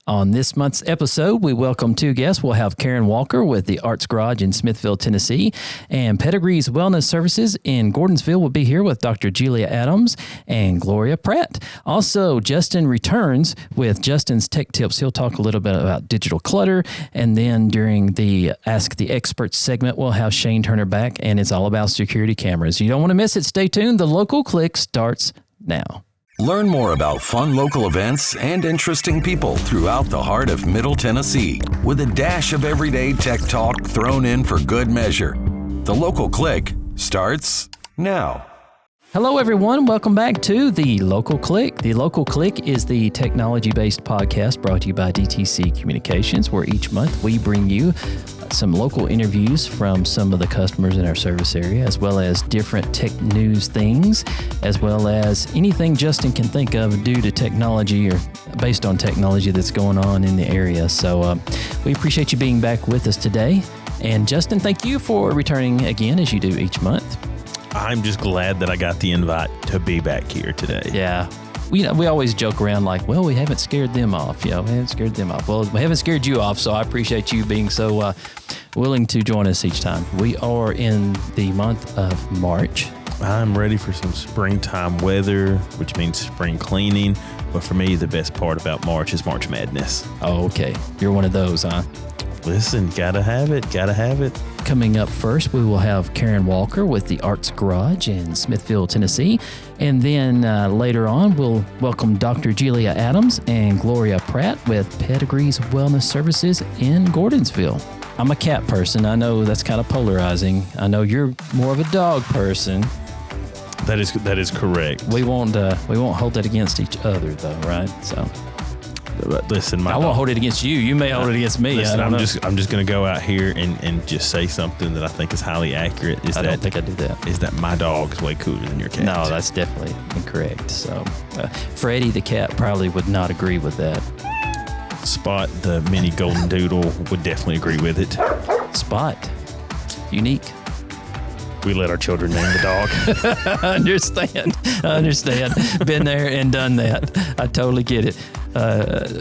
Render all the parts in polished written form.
On this month's episode, we welcome two guests. We'll have Karyn Walker with the Arts Garage in Smithville, Tennessee, and Pedigree's Wellness Services in Gordonsville will be here with Dr. Julia Adams and Gloria Pratt. Also, Justin returns with Justin's Tech Tips. He'll talk a little bit about digital clutter, and then during the Ask the Experts segment, we'll have Shane Turner back, and it's all about security cameras. You don't want to miss it. Stay tuned. The Local Click starts now. Learn more about fun local events and interesting people throughout the heart of Middle Tennessee with a dash of everyday tech talk thrown in for good measure. The Local Click starts now. Hello, everyone. Welcome back to The Local Click. The Local Click is the technology-based podcast brought to you by DTC Communications, where each month we bring you some local interviews from some of the customers in our service area, as well as different tech news things, as well as anything Justin can think of due to technology or based on technology that's going on in the area. So we appreciate you being back with us today. And Justin, thank you for returning again, as you do each month. I'm just glad that I got the invite to be back here today. Yeah. We always joke around like, well, we haven't scared them off. We haven't scared them off. Well, we haven't scared you off, so I appreciate you being so willing to join us each time. We are in the month of March. I'm ready for some springtime weather, which means spring cleaning. But for me, the best part about March is March Madness. Oh, okay. You're one of those, huh? Listen, gotta have it. Coming up first, we will have Karyn Walker with the Arts Garage in Smithville, Tennessee. And then later on, we'll welcome Dr. Julia Adams and Gloria Pratt with Pedigree's Wellness Services in Gordonsville. I'm a cat person. I know that's kind of polarizing. I know you're more of a dog person. That is correct. We won't hold that against each other, though, right? So. Listen, I won't hold it against you. You may hold it against me. Listen, I'm just going to go out here and just say something that I think is highly accurate. I don't think I do that. Is that my dog is way cooler than your cat? No, that's definitely incorrect. So, Freddie the cat probably would not agree with that. Spot the mini golden doodle would definitely agree with it. Spot, unique. We let our children name the dog. I understand. Been there and done that. I totally get it.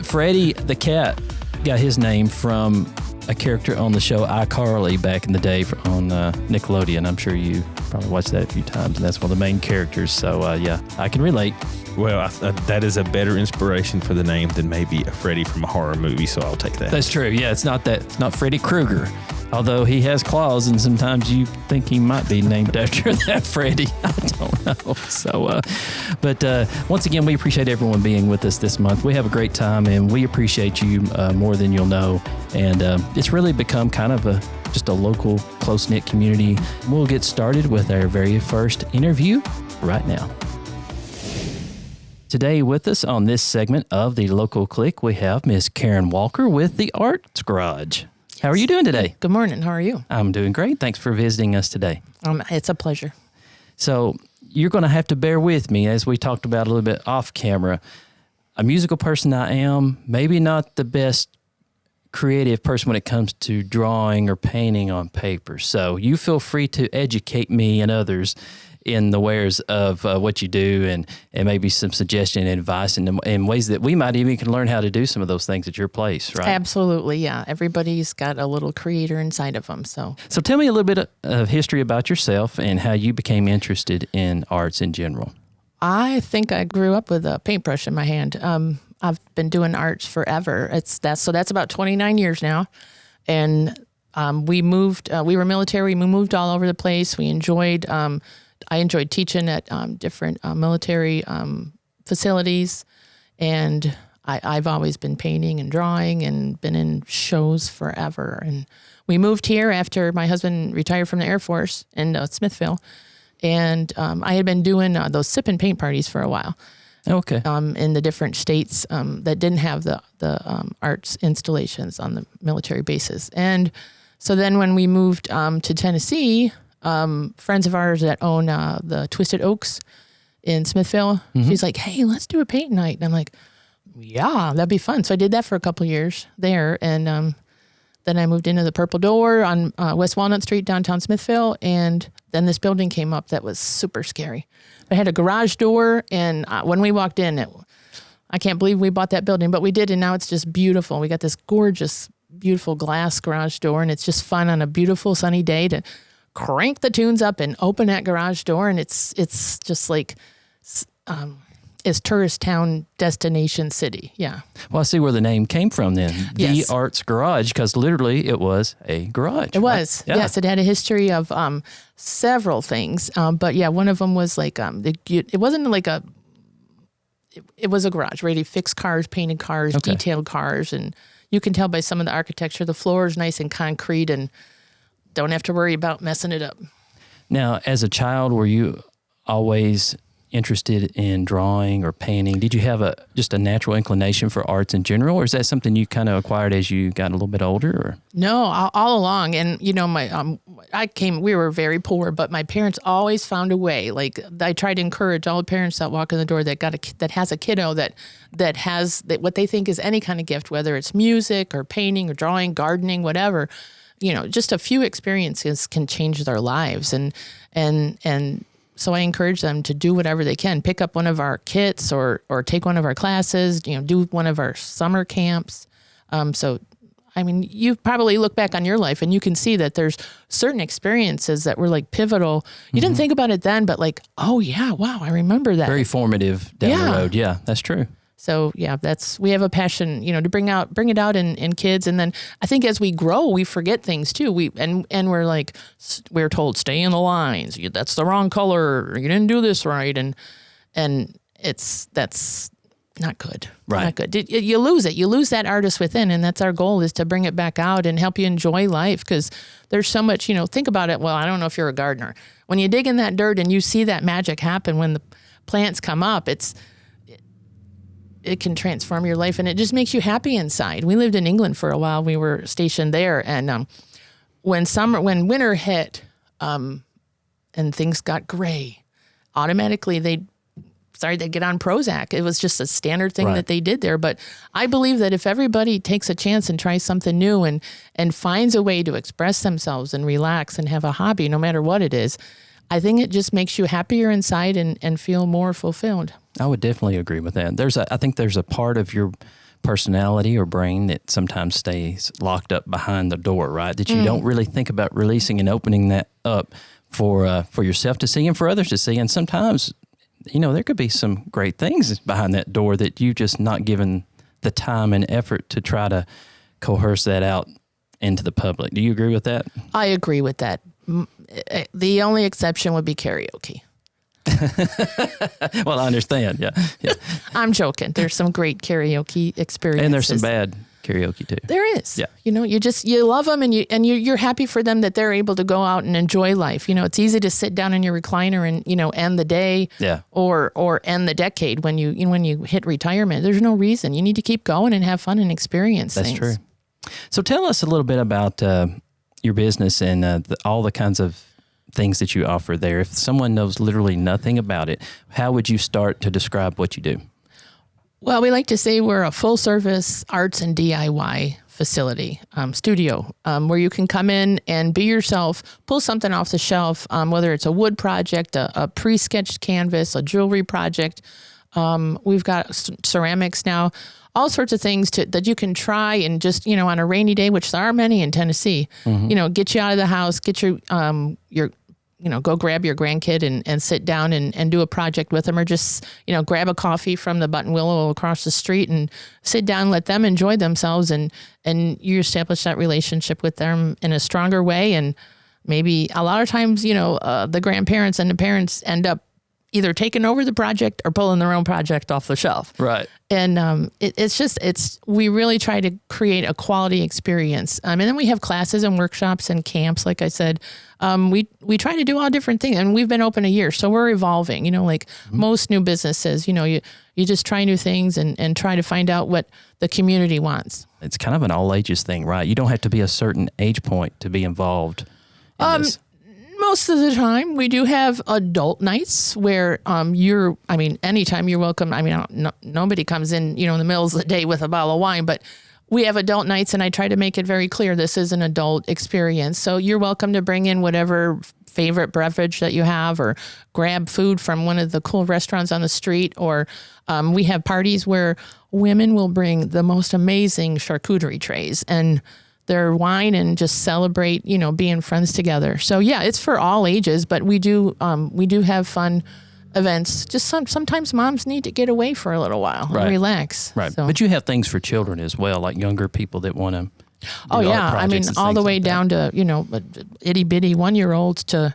Freddie the cat got his name from a character on the show iCarly back in the day on Nickelodeon. I'm sure you probably watched that a few times, and that's one of the main characters. So, yeah, I can relate. Well, that is a better inspiration for the name than maybe a Freddy from a horror movie, so I'll take that. That's true. Yeah, it's not Freddy Krueger. Although he has claws, and sometimes you think he might be named after that Freddy. I don't know. So, but once again, we appreciate everyone being with us this month. We have a great time, and we appreciate you more than you'll know. And it's really become kind of just a local, close-knit community. We'll get started with our very first interview right now. Today with us on this segment of the Local Click, we have Miss Karyn Walker with the Arts Garage. How are you doing today? Good morning. How are you? I'm doing great. Thanks for visiting us today. It's a pleasure. So you're going to have to bear with me, as we talked about a little bit off camera. A musical person I am, maybe not the best creative person when it comes to drawing or painting on paper. So you feel free to educate me and others in the wares of what you do, and maybe some suggestion and advice in ways that we might even can learn how to do some of those things at your place, right? Absolutely, yeah. Everybody's got a little creator inside of them. So tell me a little bit of history about yourself and how you became interested in arts in general. I think I grew up with a paintbrush in my hand. I've been doing arts forever. That's about 29 years now. And we moved, we were military, we moved all over the place. I enjoyed teaching at different military facilities, and I've always been painting and drawing and been in shows forever. And we moved here after my husband retired from the Air Force in Smithville, and I had been doing those sip and paint parties for a while. Okay. In the different states that didn't have the arts installations on the military bases. And so then when we moved to Tennessee, friends of ours that own the Twisted Oaks in Smithville, she's like, hey, let's do a paint night. And I'm like, yeah, that'd be fun. So I did that for a couple of years there. And then I moved into the Purple Door on West Walnut Street, downtown Smithville. And then this building came up that was super scary. It had a garage door. And when we walked in, I can't believe we bought that building, but we did. And now it's just beautiful. We got this gorgeous, beautiful glass garage door, and it's just fun on a beautiful sunny day to crank the tunes up and open that garage door. And it's just like, is tourist town destination city. Yeah. Well, I see where the name came from then. Yes. The Arts Garage, because literally it was a garage. It was. Yeah. Yes. It had a history of several things. But yeah, one of them was like, it wasn't like it was a garage where they fixed cars, painted cars, detailed cars. And you can tell by some of the architecture, the floor is nice and concrete and don't have to worry about messing it up. Now, as a child, were you always interested in drawing or painting? Did you have just a natural inclination for arts in general, or is that something you kind of acquired as you got a little bit older? Or? No, all along. And we were very poor, but my parents always found a way. Like I tried to encourage all the parents that walk in the door that has a kiddo that has what they think is any kind of gift, whether it's music or painting or drawing, gardening, whatever. Just a few experiences can change their lives. And so I encourage them to do whatever they can, pick up one of our kits or take one of our classes, do one of our summer camps. You probably look back on your life and you can see that there's certain experiences that were like pivotal. You didn't think about it then, but like, oh yeah, wow, I remember that. Very formative down the road. Yeah, that's true. So yeah, we have a passion, to bring it out in kids. And then I think as we grow, we forget things too. We're told, stay in the lines. That's the wrong color. You didn't do this right. And that's not good. Right. Not good. You lose it. You lose that artist within. And that's our goal, is to bring it back out and help you enjoy life. Cause there's so much, think about it. Well, I don't know if you're a gardener. When you dig in that dirt and you see that magic happen when the plants come up, it can transform your life, and it just makes you happy inside. We lived in England for a while. We were stationed there. And when winter hit and things got gray, automatically they'd get on Prozac. It was just a standard thing that they did there. But I believe that if everybody takes a chance and tries something new and finds a way to express themselves and relax and have a hobby, no matter what it is, I think it just makes you happier inside and feel more fulfilled. I would definitely agree with that. I think there's a part of your personality or brain that sometimes stays locked up behind the door, right? That you don't really think about releasing and opening that up for yourself to see and for others to see. And sometimes, there could be some great things behind that door that you just not given the time and effort to try to coerce that out into the public. Do you agree with that? I agree with that. The only exception would be karaoke. Well, I understand. Yeah. I'm joking. There's some great karaoke experiences. And there's some bad karaoke too. There is. Yeah. You love them and you're happy for them that they're able to go out and enjoy life. It's easy to sit down in your recliner and, end the day or end the decade when you hit retirement. There's no reason. You need to keep going and have fun and experience things. That's true. So tell us a little bit about your business and all the kinds of things that you offer there. If someone knows literally nothing about it, how would you start to describe what you do? Well, we like to say we're a full-service arts and DIY facility, studio, where you can come in and be yourself, pull something off the shelf, whether it's a wood project, a pre-sketched canvas, a jewelry project. We've got ceramics now, all sorts of things that you can try and just, on a rainy day, which there are many in Tennessee, get you out of the house, get your go grab your grandkid and sit down and do a project with them, or just, grab a coffee from the Button Willow across the street and sit down, let them enjoy themselves. And you establish that relationship with them in a stronger way. And maybe a lot of times, the grandparents and the parents end up either taking over the project or pulling their own project off the shelf. Right. And we really try to create a quality experience. And then we have classes and workshops and camps, like I said. We try to do all different things, and we've been open a year, so we're evolving, most new businesses, you just try new things and try to find out what the community wants. It's kind of an all ages thing, right? You don't have to be a certain age point to be involved in this. Most of the time, we do have adult nights where anytime you're welcome. Nobody comes in, in the middle of the day with a bottle of wine, but we have adult nights, and I try to make it very clear this is an adult experience. So you're welcome to bring in whatever favorite beverage that you have, or grab food from one of the cool restaurants on the street. Or we have parties where women will bring the most amazing charcuterie trays and their wine and just celebrate, being friends together. So yeah, it's for all ages, but we do have fun events. Just sometimes moms need to get away for a little while and relax. Right. So. But you have things for children as well, like younger people that want to. Oh yeah. I mean, all the way down to, itty bitty 1-year-olds to,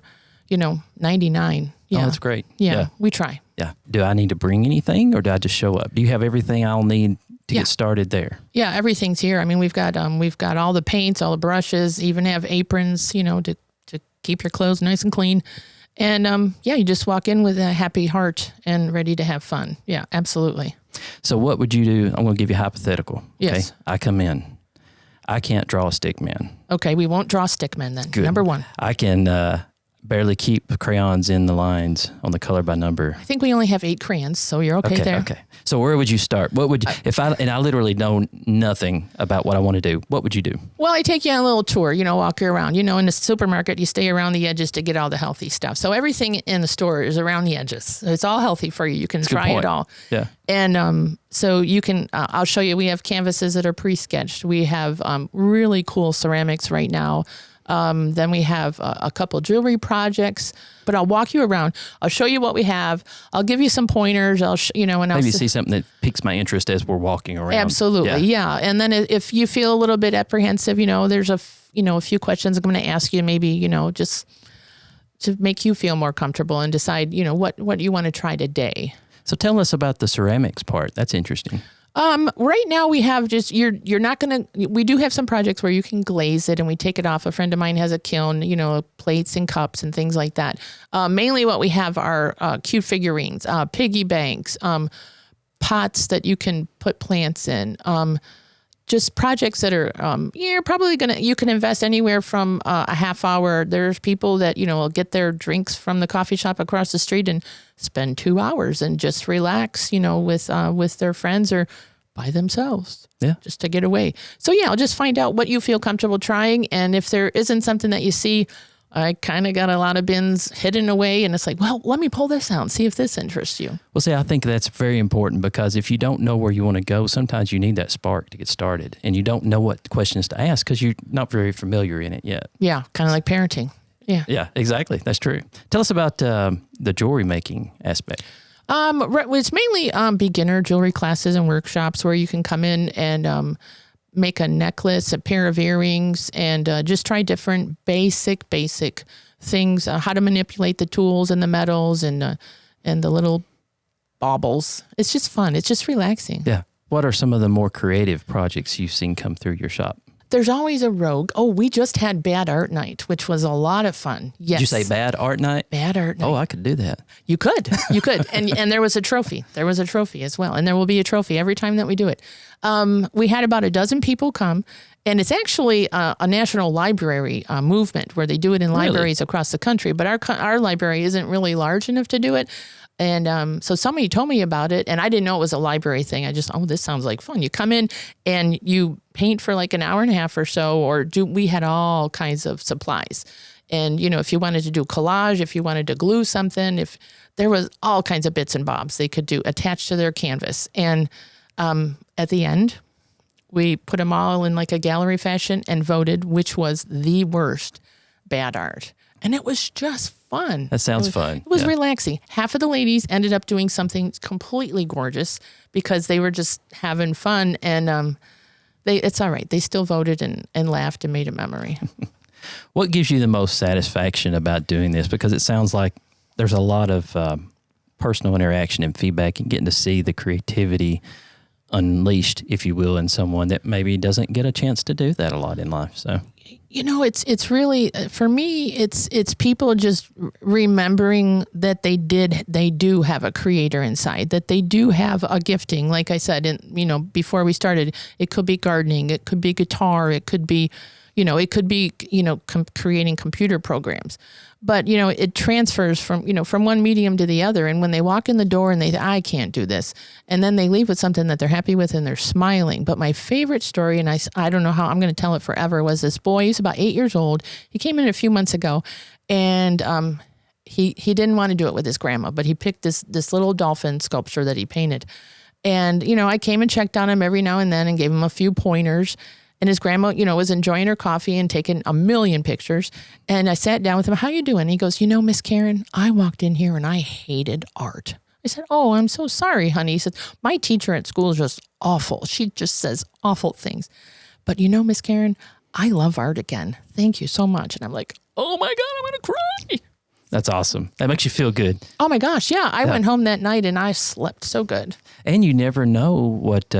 99. Yeah. Oh, that's great. Yeah. We try. Yeah. Do I need to bring anything or do I just show up? Do you have everything I'll need to get started there? Yeah. Everything's here. I mean, we've got all the paints, all the brushes, even have aprons, to keep your clothes nice and clean. And you just walk in with a happy heart and ready to have fun. Yeah, absolutely. So what would you do? I'm going to give you a hypothetical. Okay? Yes. I come in. I can't draw a stick man. Okay, we won't draw stick men then. Good. Number one. I can barely keep crayons in the lines on the color by number. I think we only have 8 crayons, so you're okay there. Okay. So where would you start? What would you, I literally know nothing about what I want to do, what would you do? Well, I take you on a little tour, walk you around. In the supermarket, you stay around the edges to get all the healthy stuff. So everything in the store is around the edges. It's all healthy for you. You can try it all. Yeah. And so you can, I'll show you, we have canvases that are pre-sketched. We have really cool ceramics right now. Then we have a couple jewelry projects, but I'll walk you around. I'll show you what we have. I'll give you some pointers. And maybe see something that piques my interest as we're walking around. Absolutely. Yeah. And then if you feel a little bit apprehensive, there's a few questions I'm going to ask you, maybe, just to make you feel more comfortable and decide, what you want to try today. So tell us about the ceramics part. That's interesting. Right now we have just, you're not going to, we do have some projects where you can glaze it and we take it off. A friend of mine has a kiln, plates and cups and things like that. Mainly what we have are, cute figurines, piggy banks, pots that you can put plants in, just projects that are, you're probably you can invest anywhere from a half hour. There's people that, will get their drinks from the coffee shop across the street and spend 2 hours and just relax, with their friends or by themselves. Yeah. Just to get away. So I'll just find out what you feel comfortable trying. And if there isn't something that you see, I kind of got a lot of bins hidden away and it's like, well, let me pull this out and see if this interests you. Well, see, I think that's very important because if you don't know where you want to go, sometimes you need that spark to get started and you don't know what questions to ask because you're not very familiar in it yet. Yeah, kind of like parenting. Yeah. Yeah, exactly. That's true. Tell us about the jewelry making aspect. It's mainly beginner jewelry classes and workshops where you can come in and make a necklace, a pair of earrings, and just try different basic things, how to manipulate the tools and the metals and the little baubles. It's just fun. It's just relaxing. Yeah. What are some of the more creative projects you've seen come through your shop? There's always a rogue. Oh, we just had Bad Art Night, which was a lot of fun. Yes. Did you say Bad Art Night? Bad Art Night. Oh, I could do that. You could. And there was a trophy. There was a trophy as well. And there will be a trophy every time that we do it. We had about a dozen people come. And it's actually a national library movement where they do it in libraries across the country. But our library isn't really large enough to do it. And so somebody told me about it, and I didn't know it was a library thing. I just, this sounds like fun. You come in and you paint for like an hour and a half or so, we had all kinds of supplies. And, if you wanted to do collage, if you wanted to glue something, if there was all kinds of bits and bobs they could do attached to their canvas. And at the end, we put them all in like a gallery fashion and voted which was the worst bad art. And it was just fun. That sounds fun. It was relaxing. Half of the ladies ended up doing something completely gorgeous because they were just having fun. And it's all right. They still voted and laughed and made a memory. What gives you the most satisfaction about doing this? Because it sounds like there's a lot of personal interaction and feedback and getting to see the creativity unleashed, if you will, in someone that maybe doesn't get a chance to do that a lot in life. So, it's really, for me, it's people just remembering that they do have a creator inside, that they do have a gifting. Like I said, before we started, it could be gardening, it could be guitar, it could be, creating computer programs. But, it transfers from one medium to the other. And when they walk in the door and I can't do this. And then they leave with something that they're happy with and they're smiling. But my favorite story, and I don't know how I'm going to tell it forever, was this boy boy. He's about 8 years old. He came in a few months ago, and he didn't want to do it with his grandma, but he picked this little dolphin sculpture that he painted. And, I came and checked on him every now and then and gave him a few pointers. And his grandma, was enjoying her coffee and taking a million pictures. And I sat down with him. How you doing? He goes, Miss Karyn, I walked in here and I hated art. I said, oh, I'm so sorry, honey. He said, my teacher at school is just awful. She just says awful things. But Miss Karyn, I love art again. Thank you so much. And I'm like, oh my God, I'm going to cry. That's awesome. That makes you feel good. Oh my gosh. Yeah. I went home that night and I slept so good. And you never know what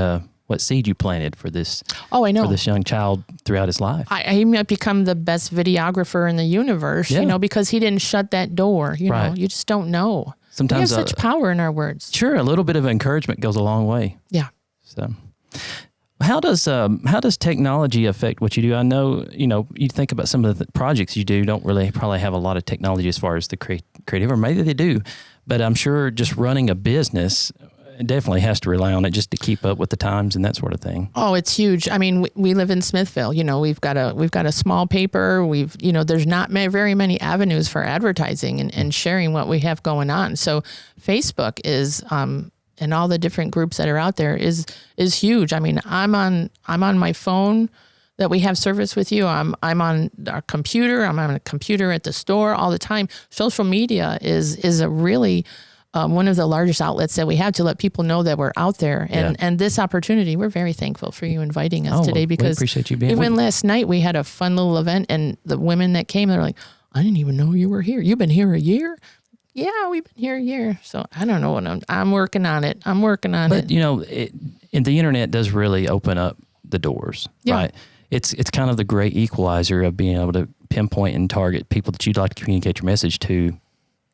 seed you planted for this. Oh, I know. For this young child throughout his life. He might become the best videographer in the universe, because he didn't shut that door. Right. You just don't know. Sometimes we have such power in our words. Sure. A little bit of encouragement goes a long way. Yeah. So how does technology affect what you do? I know, you think about some of the projects you do don't really probably have a lot of technology as far as the creative, or maybe they do, but I'm sure just running a business definitely has to rely on it just to keep up with the times and that sort of thing. Oh, it's huge. I mean, we live in Smithville. We've got a small paper. There's not very many avenues for advertising and sharing what we have going on. So Facebook is, and all the different groups that are out there is huge. I mean, I'm on my phone that we have service with you. I'm on our computer. I'm on a computer at the store all the time. Social media is a really one of the largest outlets that we have to let people know that we're out there. And this opportunity, we're very thankful for you inviting us today, because we appreciate you being even last night we had a fun little event, and the women that came, they're like, I didn't even know you were here. You've been here a year? Yeah, we've been here a year. So I don't know what I'm working on it. I'm working on it. But, and the internet does really open up the doors, right? It's kind of the great equalizer of being able to pinpoint and target people that you'd like to communicate your message to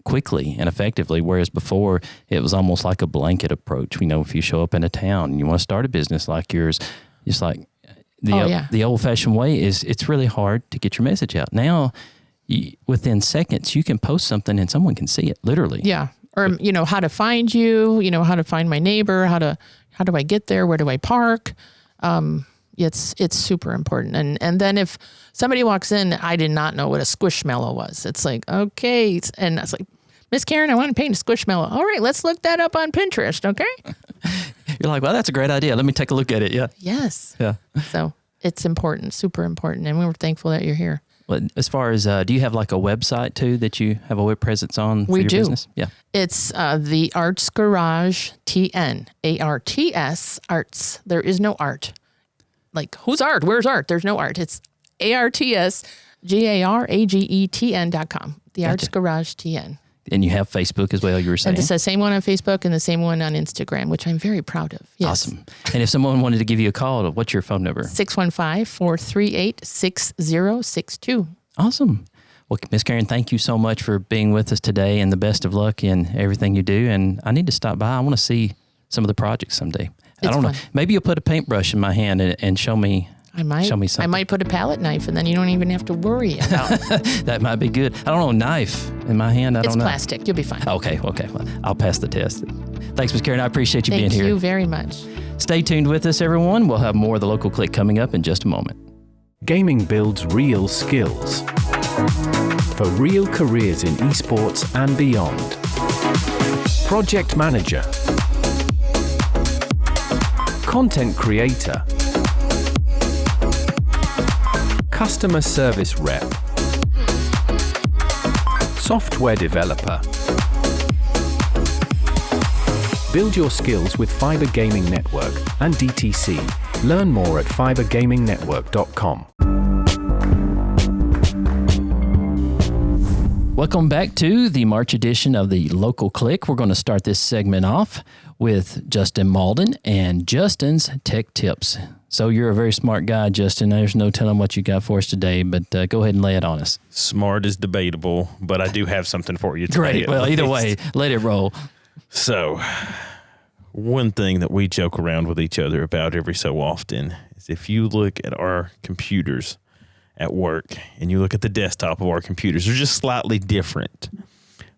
quickly and effectively, whereas before it was almost like a blanket approach. If you show up in a town and you want to start a business like yours, it's like the old-fashioned way is it's really hard to get your message out. Now, within seconds, you can post something and someone can see it, literally. Yeah. Or, how to find you, how to find my neighbor, how do I get there? Where do I park? It's super important. And then if somebody walks in, I did not know what a squishmallow was. It's like, okay. And it's like, Miss Karyn, I want to paint a squishmallow. All right, let's look that up on Pinterest, okay? You're like, well, that's a great idea. Let me take a look at it. Yeah. Yes. Yeah. So it's important, super important. And we were thankful that you're here. Well, as far as, do you have like a website too that you have a web presence on for your business? Yeah. It's the Arts Garage TN, ARTS, Arts. There is no art. Like, who's art? Where's art? There's no art. It's ARTSGARAGETN.com. The Gotcha. Arts Garage TN. And you have Facebook as well, you were saying? And it's the same one on Facebook and the same one on Instagram, which I'm very proud of. Yes. Awesome. And if someone wanted to give you a call, what's your phone number? 615-438-6062. Awesome. Well, Miss Karyn, thank you so much for being with us today, and the best of luck in everything you do. And I need to stop by. I want to see some of the projects someday. I don't know. Maybe you'll put a paintbrush in my hand and show me. I might. Show me something. I might put a palette knife, and then you don't even have to worry about it. That might be good. I don't know, a knife in my hand. I don't know. It's plastic. You'll be fine. Okay. Well, I'll pass the test. Thanks, Miss Karyn. I appreciate you being here. Thank you very much. Stay tuned with us, everyone. We'll have more of the Local Click coming up in just a moment. Gaming builds real skills for real careers in esports and beyond. Project manager, content creator, customer service rep, software developer. Build your skills with Fiber Gaming Network and DTC. Learn more at fibergamingnetwork.com. Welcome back to the March edition of the Local Click. We're going to start this segment off with Justin Malden and Justin's Tech Tips. So you're a very smart guy, Justin. There's no telling what you got for us today, but go ahead and lay it on us. Smart is debatable, but I do have something for you today. Great. Well, either way, let it roll. So, one thing that we joke around with each other about every so often is if you look at our computers at work and you look at the desktop of our computers, they're just slightly different.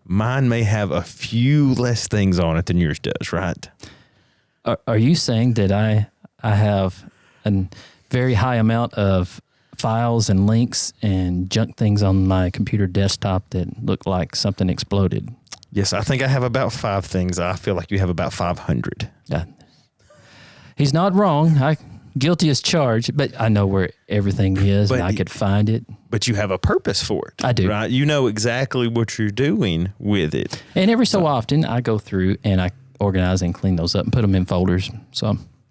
Mine may have a few less things on it than yours does, right? Are you saying that I have a very high amount of files and links and junk things on my computer desktop that look like something exploded. Yes, I think I have about 5 things. I feel like you have about 500. He's not wrong. Guilty as charged, but I know where everything is, and I could find it. But you have a purpose for it. I do. Right? You know exactly what you're doing with it. And every so often, I go through and I organize and clean those up and put them in folders.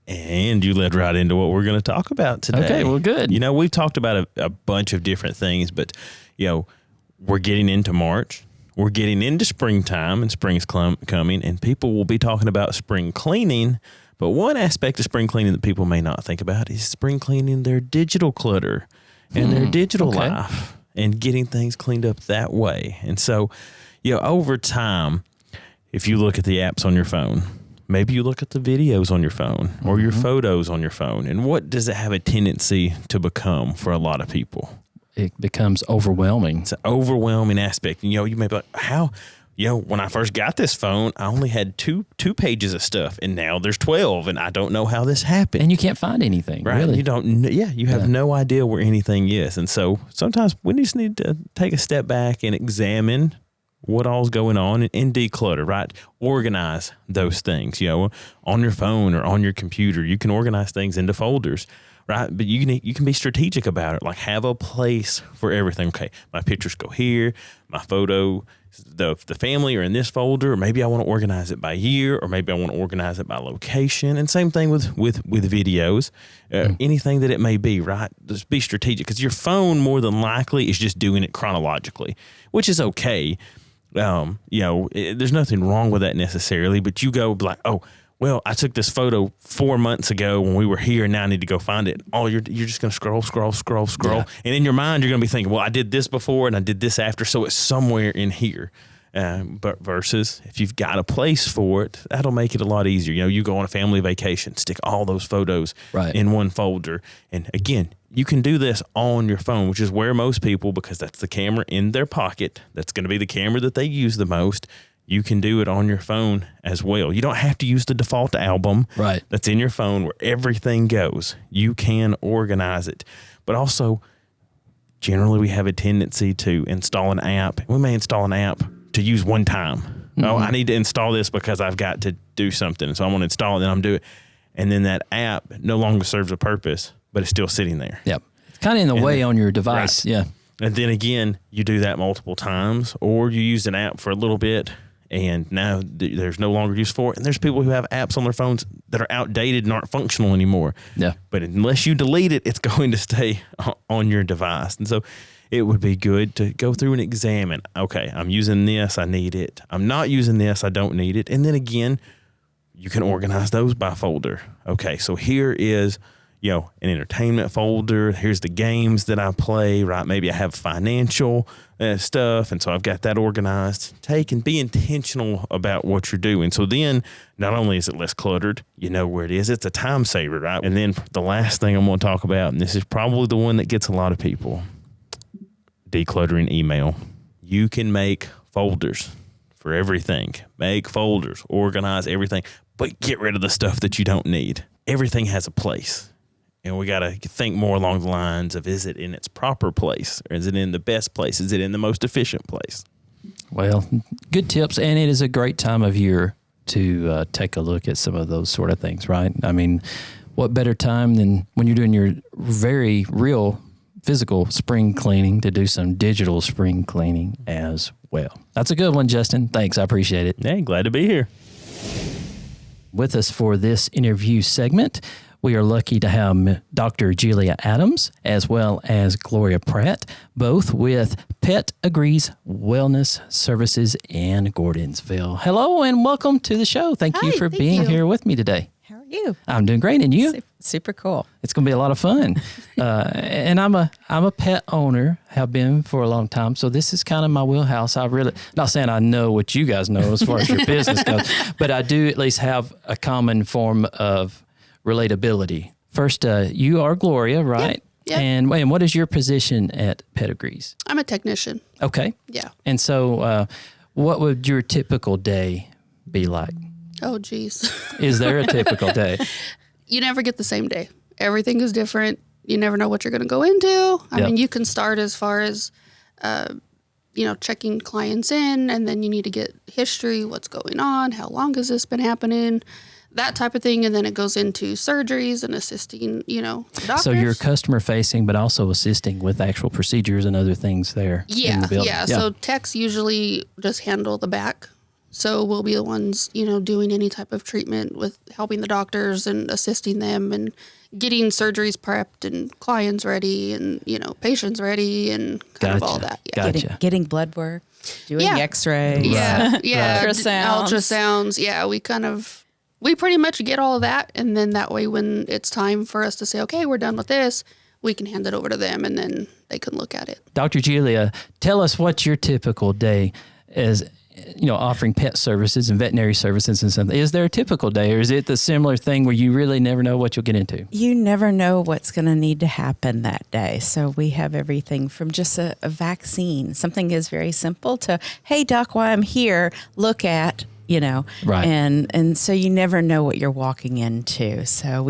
And you led right into what we're going to talk about today. Okay, well, good. You know, we've talked about a bunch of different things, but, we're getting into March. We're getting into springtime, and spring's coming, and people will be talking about spring cleaning. But one aspect of spring cleaning that people may not think about is spring cleaning their digital clutter and their digital life and getting things cleaned up that way. And so, over time, if you look at the apps on your phone, maybe you look at the videos on your phone or your photos on your phone, and what does it have a tendency to become for a lot of people? It becomes overwhelming. It's an overwhelming aspect. And, you may be like, how? When I first got this phone, I only had two pages of stuff, and now there's 12, and I don't know how this happened. And you can't find anything, right? Really. You don't. Yeah, you have no idea where anything is, and so sometimes we just need to take a step back and examine what all's going on and declutter. Right, organize those things. On your phone or on your computer, you can organize things into folders. Right, but you can be strategic about it. Like, have a place for everything. Okay, my pictures go here. My photo, the family are in this folder. Or maybe I want to organize it by year, or maybe I want to organize it by location. And same thing with videos, anything that it may be. Right, just be strategic, because your phone more than likely is just doing it chronologically, which is okay. There's nothing wrong with that necessarily. But you go like, oh, well, I took this photo 4 months ago when we were here, and now I need to go find it. Oh, you're just going to scroll. Yeah. And in your mind, you're going to be thinking, well, I did this before and I did this after, so it's somewhere in here. But versus if you've got a place for it, that'll make it a lot easier. You go on a family vacation, stick all those photos in one folder. And again, you can do this on your phone, which is where most people, because that's the camera in their pocket, that's going to be the camera that they use the most. You can do it on your phone as well. You don't have to use the default album that's in your phone where everything goes. You can organize it. But also, generally, we have a tendency to install an app. We may install an app to use one time. Mm-hmm. Oh, I need to install this because I've got to do something. So I want to install it, and I'm doing it. And then that app no longer serves a purpose, but it's still sitting there. Yep. It's kind of in the way on your device. Right. Yeah. And then again, you do that multiple times, or you use an app for a little bit, and now there's no longer use for it. And there's people who have apps on their phones that are outdated and aren't functional anymore. Yeah. But unless you delete it, it's going to stay on your device. And so it would be good to go through and examine, okay, I'm using this, I need it. I'm not using this, I don't need it. And then again, you can organize those by folder. Okay, so here is, an entertainment folder. Here's the games that I play, right? Maybe I have financial stuff, and so I've got that organized. Take and be intentional about what you're doing. So then not only is it less cluttered, you know where it is, it's a time saver, right? And then the last thing I'm going to talk about, and this is probably the one that gets a lot of people, decluttering email. You can make folders for everything. Make folders, organize everything, but get rid of the stuff that you don't need. Everything has a place. And we got to think more along the lines of, is it in its proper place? Or is it in the best place? Is it in the most efficient place? Well, good tips. And it is a great time of year to take a look at some of those sort of things, right? I mean, what better time than when you're doing your very real physical spring cleaning to do some digital spring cleaning as well. That's a good one, Justin. Thanks. I appreciate it. Hey, glad to be here. With us for this interview segment, we are lucky to have Dr. Julia Adams as well as Gloria Pratt, both with Pet Agrees Wellness Services in Gordonsville. Hello and welcome to the show. Thank you for being here with me today. How are you? I'm doing great, and you? Super cool. It's going to be a lot of fun. And I'm a pet owner, have been for a long time, so this is kind of my wheelhouse. I really, not saying I know what you guys know as far as your business goes, but I do at least have a common form of relatability. First, you are Gloria, right? Yeah. And what is your position at Pet Agrees? I'm a technician. Okay. Yeah. And so what would your typical day be like? Oh, geez. Is there a typical day? You never get the same day. Everything is different. you never know what you're going to go into. I Yep. mean, you can start as far as, checking clients in, and then you need to get history, what's going on, how long has this been happening, that type of thing. And then it goes into surgeries and assisting, doctors. So you're customer facing, but also assisting with actual procedures and other things there. in the building. Yeah. So techs usually just handle the back. So we'll be the ones, doing any type of treatment with helping the doctors and assisting them and getting surgeries prepped and clients ready and, patients ready and kind of all that. Yeah. Gotcha. Getting blood work, doing Yeah. x-rays. Yeah. Yeah. Ultrasounds. Ultrasounds. Yeah. We pretty much get all of that. And then that way, when it's time for us to say, okay, we're done with this, we can hand it over to them and then they can look at it. Dr. Julia, tell us what your typical day is, offering pet services and veterinary services and something. Is there a typical day, or is it the similar thing where you really never know what you'll get into? You never know what's going to need to happen that day. So we have everything from just a vaccine. Something is very simple to, hey, doc, while I'm here, look at, Right. And so you never know what you're walking into. So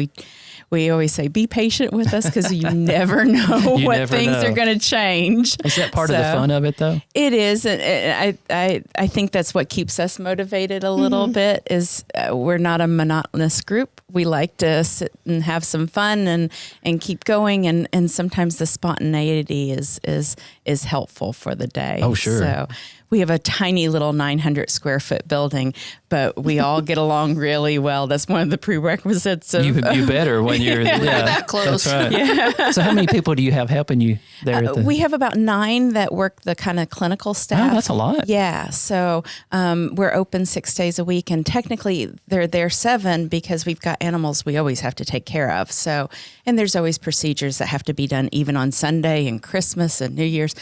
we always say, be patient with us because you never know You what never things know. are going to change. Is that part of the fun of it, though? It is. And I think that's what keeps us motivated a little bit is we're not a monotonous group. We like to sit and have some fun and keep going. And sometimes the spontaneity is helpful for the day. Oh, sure. So we have a tiny little 900 square foot building, but we all get along really well. That's one of the prerequisites of You better when you're that close. That's right. Yeah. So how many people do you have helping you there? We have about 9 that work the kind of clinical staff. Oh, that's a lot. Yeah. So we're open 6 days a week, and technically they're there 7 because we've got animals we always have to take care of. So, and there's always procedures that have to be done even on Sunday and Christmas and New Year's.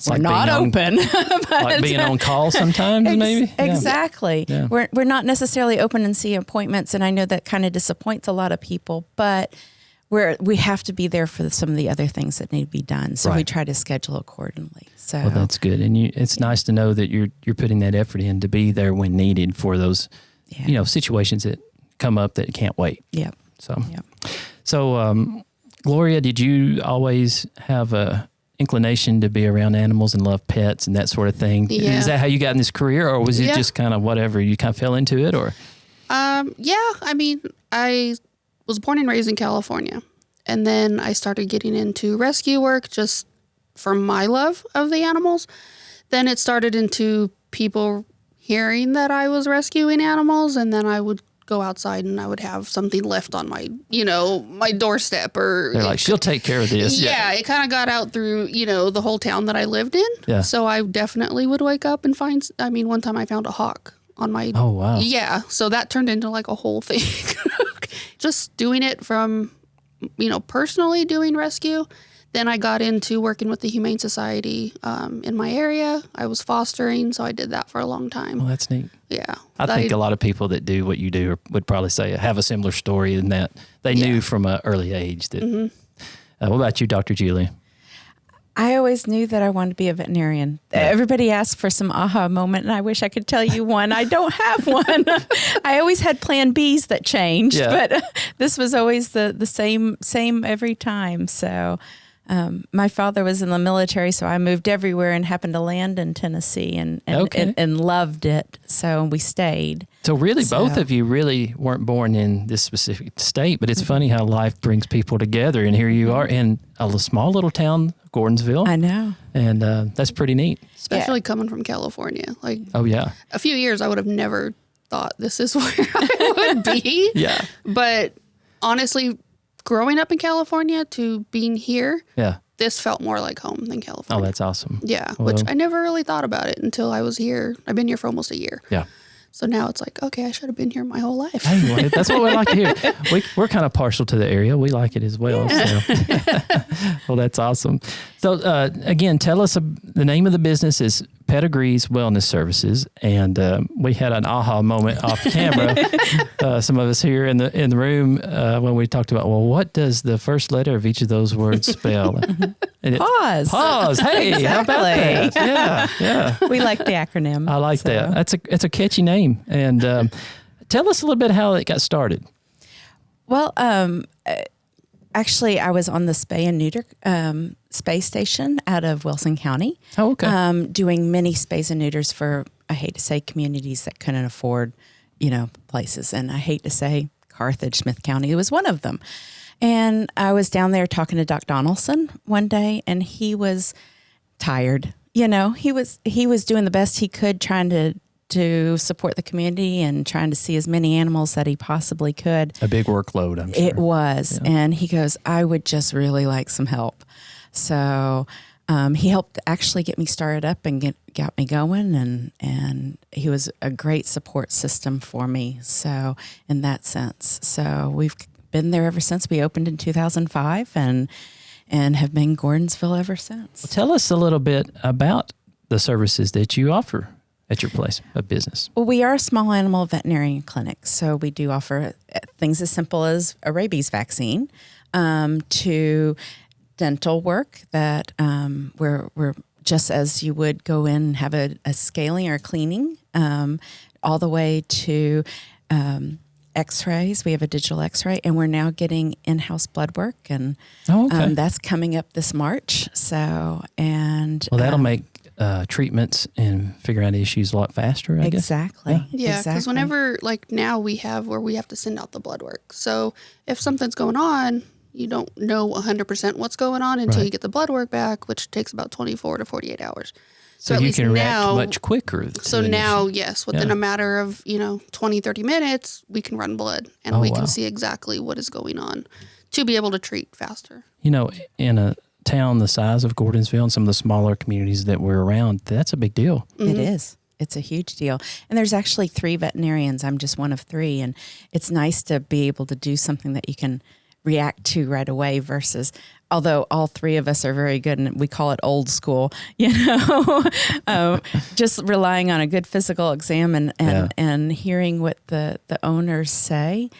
We're like not open. Like being on call sometimes, maybe? Yeah. Exactly. Yeah. We're not necessarily open and see appointments, and I know that kind of disappoints a lot of people, but we have to be there for some of the other things that need to be done. So we Right. try to schedule accordingly. So Well, that's good. And it's nice to know that you're putting that effort in to be there when needed for those, situations that come up that can't wait. yeah. So, Yep. so Gloria, did you always have a inclination to be around animals and love pets and that sort of thing? Yeah. Is that how you got in this career, or was it Yeah. just kind of whatever, you kind of fell into it, or? Yeah, I mean, I was born and raised in California, and then I started getting into rescue work just for my love of the animals. Then it started into people hearing that I was rescuing animals, and then I would go outside and I would have something left on my, my doorstep, or They're like, she'll take care of this. yeah, it kind of got out through, the whole town that I lived in. Yeah. So I definitely would wake up and find, one time I found a hawk on my, Oh, wow. yeah. So that turned into like a whole thing. Just doing it from, personally doing rescue. Then I got into working with the Humane Society in my area. I was fostering, so I did that for a long time. Well, that's neat. Yeah. I think a lot of people that do what you do would probably say have a similar story in that they knew from an early age that. What about you, Dr. Julia? I always knew that I wanted to be a veterinarian. Everybody asks for some aha moment, and I wish I could tell you one. I don't have one. I always had plan Bs that changed, but this was always the same every time. So my father was in the military, so I moved everywhere and happened to land in Tennessee and loved it. So we stayed. So really, both of you really weren't born in this specific state, but it's funny how life brings people together. And here you are in a small little town, Gordonsville. I know. And that's pretty neat. especially coming from California. Like, Oh, yeah. a few years I would have never thought this is where I would be. Yeah. But honestly, growing up in California to being here, Yeah. this felt more like home than Oh, California. that's awesome. Yeah, Well- which I never really thought about it until I was here. I've been here for almost a year. Yeah. So now it's like, okay, I should have been here my whole life. Hey, well, that's what we like to hear. We're kind of partial to the area. We like it as well. So. Well, that's awesome. So, again, tell us the name of the business is Pedigree's Wellness Services, and we had an aha moment off camera. Some of us here in the room when we talked about, well, what does the first letter of each of those words spell? And Pause. Pause. Hey, how about that? Yeah, yeah. We like the acronym. I like that. It's a catchy name. And tell us a little bit how it got started. Well, Actually, I was on the spay and neuter space station out of Wilson County. Oh, okay. Doing many spays and neuters for, I hate to say, communities that couldn't afford, places. And I hate to say Carthage, Smith County, was one of them. And I was down there talking to Doc Donaldson one day, and he was tired. He was doing the best he could, trying to support the community and trying to see as many animals that he possibly could. A big workload, I'm sure. It was. Yeah. And he goes, I would just really like some help. So he helped actually get me started up and got me going. And he was a great support system for me. So in that sense, so we've been there ever since. We opened in 2005 and have been Gordonsville ever since. Well, tell us a little bit about the services that you offer at your place of business. Well, we are a small animal veterinarian clinic, so we do offer things as simple as a rabies vaccine, to dental work that we're just as you would go in and have a scaling or cleaning, all the way to X-rays. We have a digital X-ray, and we're now getting in-house blood work, and that's coming up this March. So, and that'll make treatments and figuring out issues a lot faster, I guess. Exactly. Yeah, because whenever, like now we have where we have to send out the blood work. So if something's going on, you don't know 100% what's going on until you get the blood work back, which takes about 24 to 48 hours. So you can react much quicker. So now, yes, within a matter of, 20, 30 minutes, we can run blood and we can see exactly what is going on to be able to treat faster. In a town the size of Gordonsville and some of the smaller communities that we're around, that's a big deal. Mm-hmm. It is. It's a huge deal. And there's actually 3 veterinarians. I'm just one of 3. And it's nice to be able to do something that you can react to right away versus, although all 3 of us are very good and we call it old school, just relying on a good physical exam and hearing what the owners say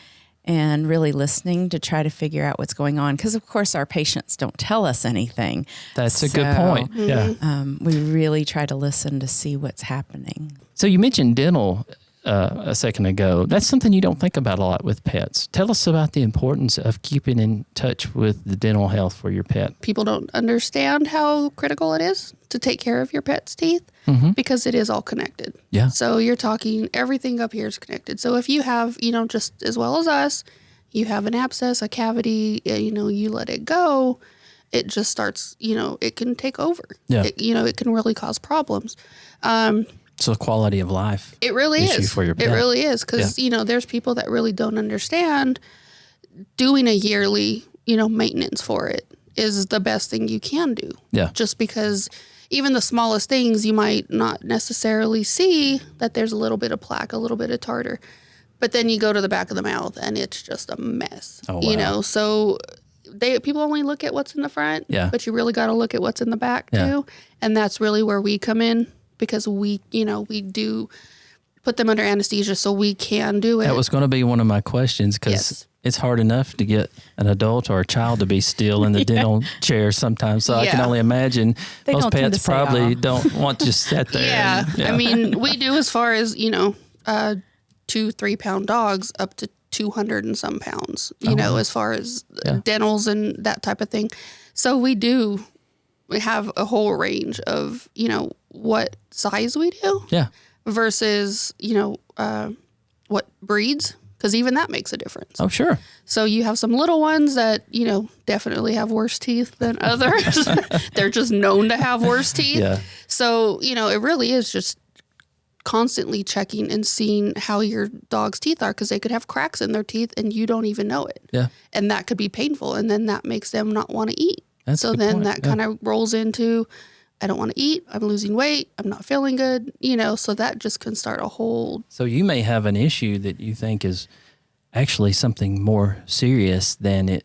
and really listening to try to figure out what's going on. Because, of course, our patients don't tell us anything. That's a good point. Yeah. We really try to listen to see what's happening. So you mentioned dental a second ago. That's something you don't think about a lot with pets. Tell us about the importance of keeping in touch with the dental health for your pet. People don't understand how critical it is to take care of your pet's teeth because it is all connected. Yeah. So you're talking everything up here is connected. So if you have, just as well as us, you have an abscess, a cavity, you let it go, it just starts, it can take over. Yeah. It can really cause problems. It's a quality of life. It really is. For your pet. It really is. Because, there's people that really don't understand doing a yearly, maintenance for it is the best thing you can do. Yeah. Just because even the smallest things you might not necessarily see that there's a little bit of plaque, a little bit of tartar. But then you go to the back of the mouth and it's just a mess. Oh, wow. So people only look at what's in the front. Yeah. But you really got to look at what's in the back too. And that's really where we come in. Because we do put them under anesthesia so we can do it. That was going to be one of my questions because it's hard enough to get an adult or a child to be still in the dental chair sometimes. So I can only imagine most pets probably don't want to sit there. Yeah. I mean, we do as far as, 2-3 pound dogs up to 200 and some pounds, as far as dentals and that type of thing. So we have a whole range of, what size we do versus, what breeds, because even that makes a difference. Oh, sure. So you have some little ones that, definitely have worse teeth than others. They're just known to have worse teeth. Yeah. So, it really is just constantly checking and seeing how your dog's teeth are because they could have cracks in their teeth and you don't even know it. Yeah. And that could be painful. And then that makes them not want to eat. So then that kind of rolls into, I don't want to eat, I'm losing weight, I'm not feeling good, so that just can start a whole. So you may have an issue that you think is actually something more serious than it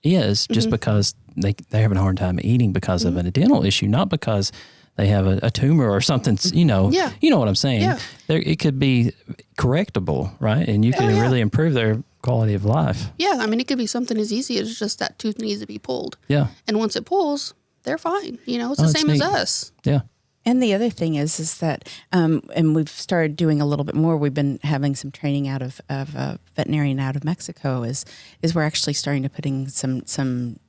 is just because they're having a hard time eating because of a dental issue, not because they have a tumor or something, you know what I'm saying? Yeah. It could be correctable, right? And you can really improve their quality of life. Yeah, I mean, it could be something as easy as just that tooth needs to be pulled. Yeah. And once it pulls, they're fine. It's the same as us. Yeah. And the other thing is that, and we've started doing a little bit more. We've been having some training out of a veterinarian out of Mexico. Is we're actually starting to putting some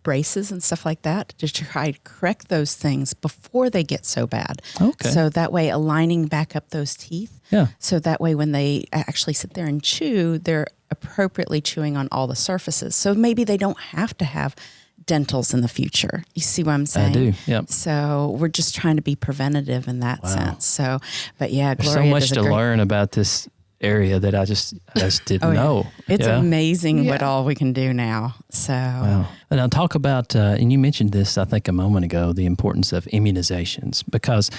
braces and stuff like that to try to correct those things before they get so bad. Okay. So that way, aligning back up those teeth. Yeah. So that way, when they actually sit there and chew, they're appropriately chewing on all the surfaces. So maybe they don't have to have dentals in the future. You see what I'm saying? I do. Yep. So we're just trying to be preventative in that sense. So, but yeah, There's Gloria so much does a to great- learn about this area that I just didn't know. It's Yeah. amazing what Yeah. all we can do now. So, Wow. And I'll talk about, and you mentioned this, I think, a moment ago, the importance of immunizations, because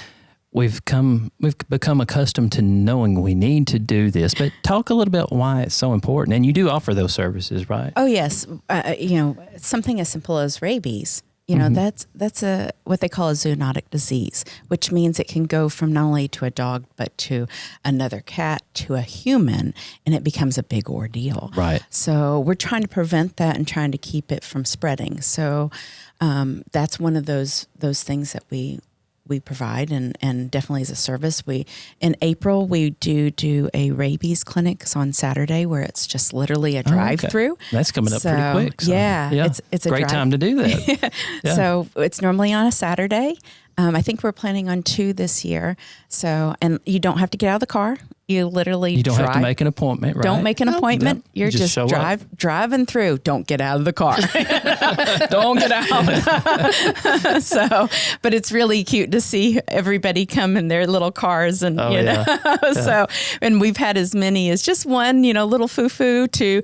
we've become accustomed to knowing we need to do this. But talk a little bit why it's so important. And you do offer those services, right? oh yes, something as simple as rabies. That's a what they call a zoonotic disease, which means it can go from not only to a dog but to another cat to a human, and it becomes a big ordeal. Right. So we're trying to prevent that and trying to keep it from spreading. So that's one of those things that we provide, and definitely as a service. In April, we do a rabies clinic on Saturday where it's just literally a drive-through. Okay. That's coming up pretty quick. So, yeah, it's a great time to do that. Yeah. So it's normally on a Saturday. I think we're planning on 2 this year. So, and you don't have to get out of the car. You literally You don't drive. have to make an appointment, right? Don't make an appointment. Nope. You're You just just show up. driving through. Don't get out of the car. Don't get out. So, but it's really cute to see everybody come in their little cars, and Oh, you know. yeah. So, and we've had as many as just one, little foo-foo to,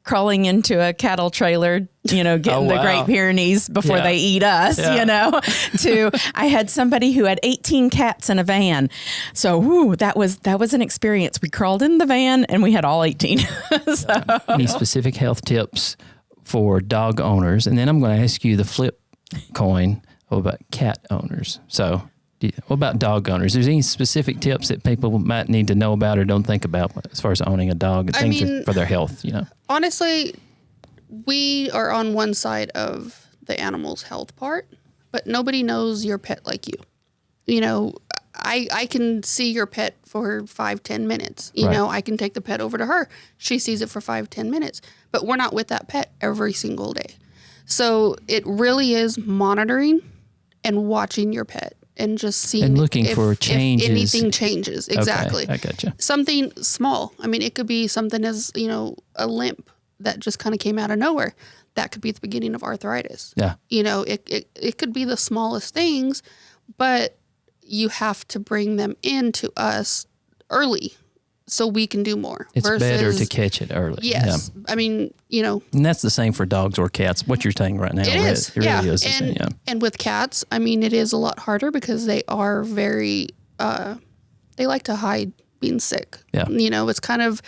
crawling into a cattle trailer, getting Oh, the wow. Great Pyrenees before Yeah. they eat us, Yeah. to I had somebody who had 18 cats in a van. So, that was an experience. We crawled in the van and we had all 18. So, Any specific health tips for dog owners? And then I'm going to ask you the flip coin about cat owners. So what about dog owners? Is there any specific tips that people might need to know about or don't think about as far as owning a dog and things for their health? Honestly, we are on one side of the animal's health part, but nobody knows your pet like you. I can see your pet for 5-10 minutes. Right. I can take the pet over to her. She sees it for 5-10 minutes, but we're not with that pet every single day. So it really is monitoring and watching your pet and just seeing And looking for if changes. anything changes. Exactly. Okay, I gotcha. Something small. I mean, it could be something as, a limp that just kind of came out of nowhere. That could be the beginning of arthritis. Yeah. It could be the smallest things, but you have to bring them into us early so we can do more. It's better to catch it early. Yes. Yeah. I mean, And that's the same for dogs or cats. What you're saying right now. it is. It really is. And with cats, I mean, it is a lot harder because they are very, they like to hide being sick. Yeah. It's kind of,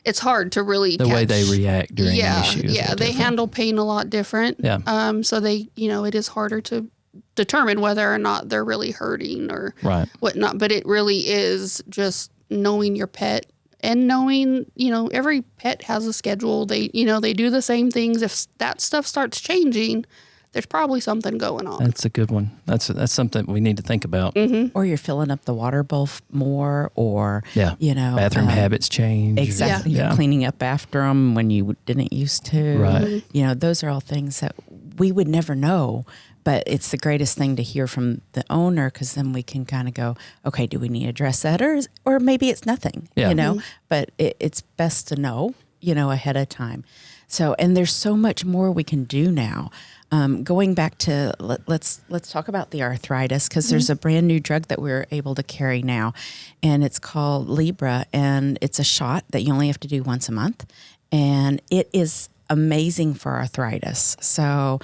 it's hard to really The way they react during yeah, issues. is Yeah, they different. handle pain a lot different. Yeah. So they, it is harder to determine whether or not they're really hurting or Right. whatnot. But it really is just knowing your pet and knowing, every pet has a schedule. They, they do the same things. If that stuff starts changing, there's probably something going on. That's a good one. That's something we need to think about. Mm-hmm. or you're filling up the water bowl more, or Yeah. Bathroom habits change. Exactly. Yeah. You're cleaning up after them when you didn't used to. Right. Those are all things that we would never know, but it's the greatest thing to hear from the owner, because then we can kind of go, okay, do we need to address that, or maybe it's nothing, Yeah. but it's best to know, ahead of time. So, and there's so much more we can do now. Going back to let's talk about the arthritis, because there's a brand new drug that we're able to carry now, and it's called Libra, and it's a shot that you only have to do once a month, and it is amazing for arthritis. So,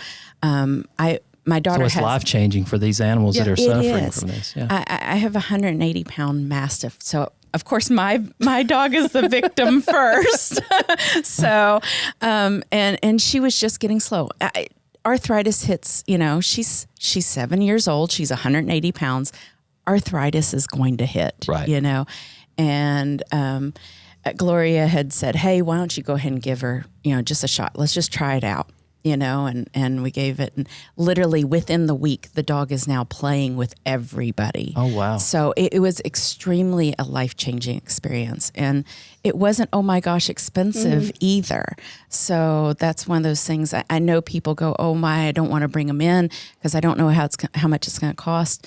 my daughter So it's has life changing for these animals that are it suffering is. from this. Yeah. I have a 180-pound Mastiff, so of course my dog is the victim first. So, and she was just getting slow. Arthritis hits. She's 7 years old. She's 180 pounds. Arthritis is going to hit. Right. And Gloria had said, "Hey, why don't you go ahead and give her, just a shot? Let's just try it out." and we gave it, and literally within the week, the dog is now playing with everybody. Oh, wow. So it was extremely a life-changing experience. And it wasn't, oh my gosh, expensive either. So that's one of those things. I know people go, oh my, I don't want to bring them in because I don't know how much it's going to cost.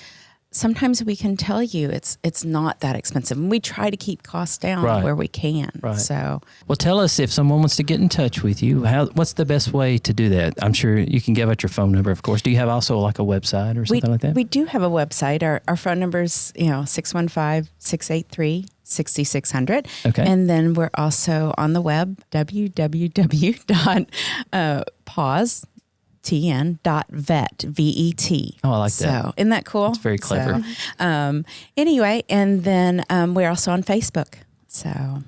Sometimes we can tell you it's not that expensive, and we try to keep costs down where we can. Right. So, well, tell us if someone wants to get in touch with you. What's the best way to do that? I'm sure you can give out your phone number, of course. Do you have also like a website or something like that? We do have a website. Our phone number is 615-683-6600. Okay. And then we're also on the web, www.pause.tn.vet, V-E-T. Oh, I like that. So, isn't that cool? It's very clever. So, anyway, and then we're also on Facebook. So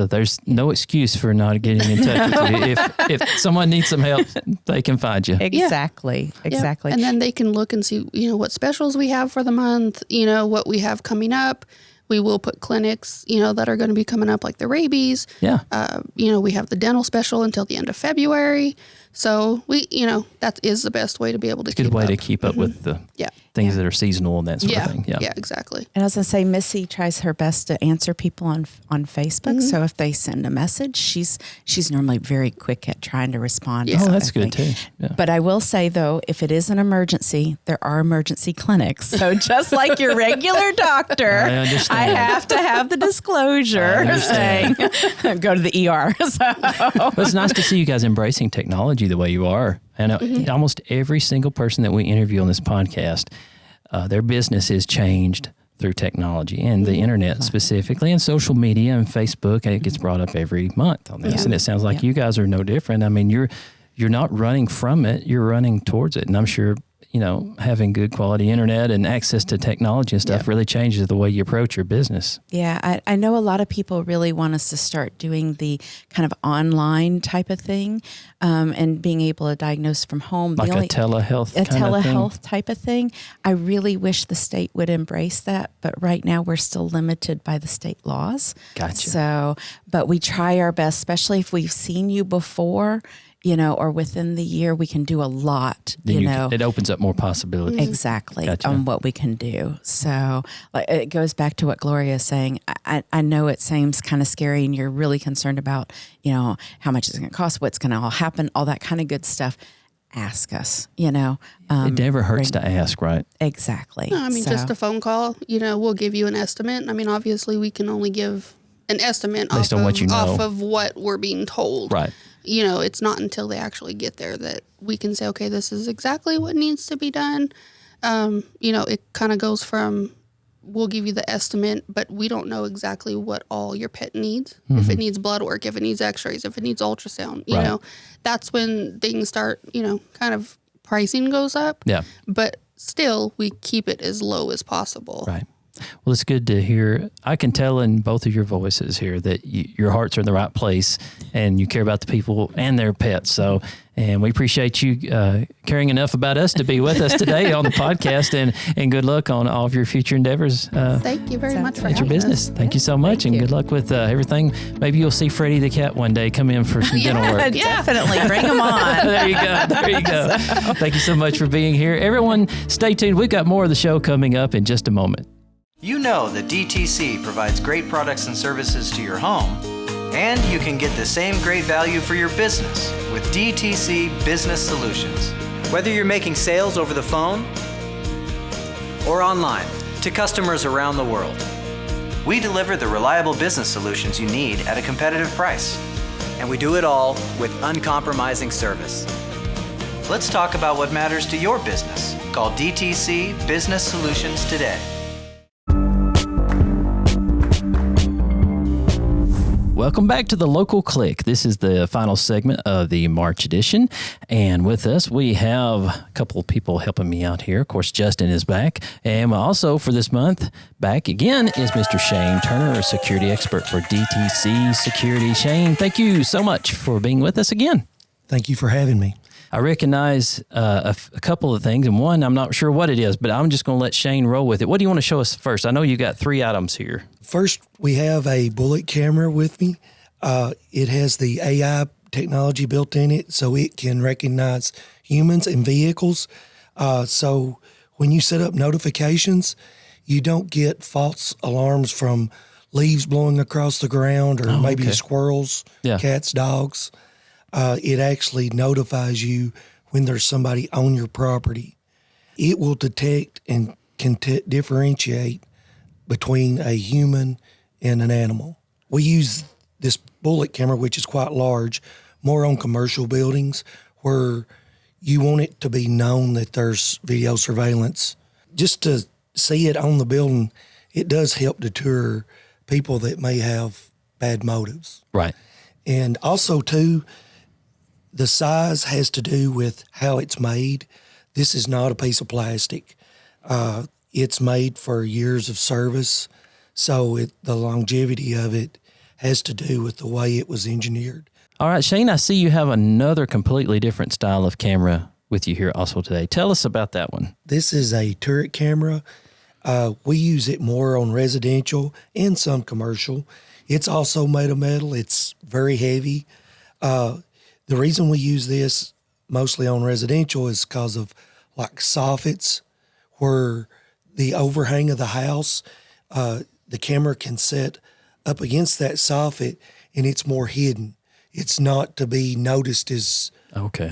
there's no excuse for not getting in touch with you. If someone needs some help, they can find you. Exactly. Yeah. And then they can look and see, what specials we have for the month, what we have coming up. We will put clinics, that are going to be coming up, like the rabies. Yeah. We have the dental special until the end of February. So that is the best way to be able to keep up. Good way to keep up with the things that are seasonal and that sort of thing. Yeah, exactly. And as I say, Missy tries her best to answer people on Facebook. So if they send a message, she's normally very quick at trying to respond. Yeah. Oh, that's good too. Yeah. But I will say though, if it is an emergency, there are emergency clinics. So just like your regular doctor, I have to have the disclosure saying go to the ER. But it's nice to see you guys embracing technology the way you are. And almost every single person that we interview on this podcast, their business is changed through technology and the internet specifically, and social media and Facebook. And it gets brought up every month on this. And it sounds like you guys are no different. I mean, you're not running from it, you're running towards it. And I'm sure, having good quality internet and access to technology and stuff really changes the way you approach your business. Yeah, I know a lot of people really want us to start doing the kind of online type of thing and being able to diagnose from home. Like a telehealth type of thing. I really wish the state would embrace that, but right now we're still limited by the state laws. Gotcha. So, but we try our best, especially if we've seen you before, or within the year, we can do a lot, It opens up more possibilities. Exactly. On what we can do. So it goes back to what Gloria is saying. I know it seems kind of scary and you're really concerned about, how much it's going to cost, what's going to all happen, all that kind of good stuff. Ask us, it never hurts to ask, right? Exactly. No, just a phone call, we'll give you an estimate. I mean, obviously we can only give an estimate based on what you know. Off of what we're being told. Right. It's not until they actually get there that we can say, okay, this is exactly what needs to be done. It kind of goes from, we'll give you the estimate, but we don't know exactly what all your pet needs. If it needs blood work, if it needs x-rays, if it needs ultrasound, that's when things start, kind of pricing goes up. Yeah. But still, we keep it as low as possible. Right. Well, it's good to hear. I can tell in both of your voices here that your hearts are in the right place and you care about the people and their pets. So, and we appreciate you caring enough about us to be with us today on the podcast, and good luck on all of your future endeavors. Thank you very much for your having business. us. Thank you so much, and good luck with everything. Maybe you'll see Freddie the cat one day come in for some dental work. Definitely. Bring him on. There you go. Thank you so much for being here. Everyone, stay tuned. We've got more of the show coming up in just a moment. You know that DTC provides great products and services to your home, and you can get the same great value for your business with DTC Business Solutions. Whether you're making sales over the phone or online to customers around the world, we deliver the reliable business solutions you need at a competitive price, and we do it all with uncompromising service. Let's talk about what matters to your business. Call DTC Business Solutions today. Welcome back to the Local Click. This is the final segment of the March edition. And with us, we have a couple of people helping me out here. Of course, Justin is back. And also for this month, back again is Mr. Shane Turner, a security expert for DTC Security. Shane, thank you so much for being with us again. Thank you for having me. I recognize a couple of things, and one, I'm not sure what it is, but I'm just going to let Shane roll with it. What do you want to show us first? I know you got 3 items here. First, we have a bullet camera with me. It has the AI technology built in it, so it can recognize humans and vehicles. So when you set up notifications, you don't get false alarms from leaves blowing across the ground or maybe squirrels, cats, dogs. It actually notifies you when there's somebody on your property. It will detect and can differentiate between a human and an animal. We use this bullet camera, which is quite large, more on commercial buildings where you want it to be known that there's video surveillance. Just to see it on the building, it does help deter people that may have bad motives. Right. And also, too, the size has to do with how it's made. This is not a piece of plastic. It's made for years of service, so the longevity of it has to do with the way it was engineered. All right, Shane, I see you have another completely different style of camera with you here also today. Tell us about that one. This is a turret camera. We use it more on residential and some commercial. It's also made of metal. It's very heavy. The reason we use this mostly on residential is because of like soffits where the overhang of the house, the camera can set up against that soffit and it's more hidden. It's not to be noticed as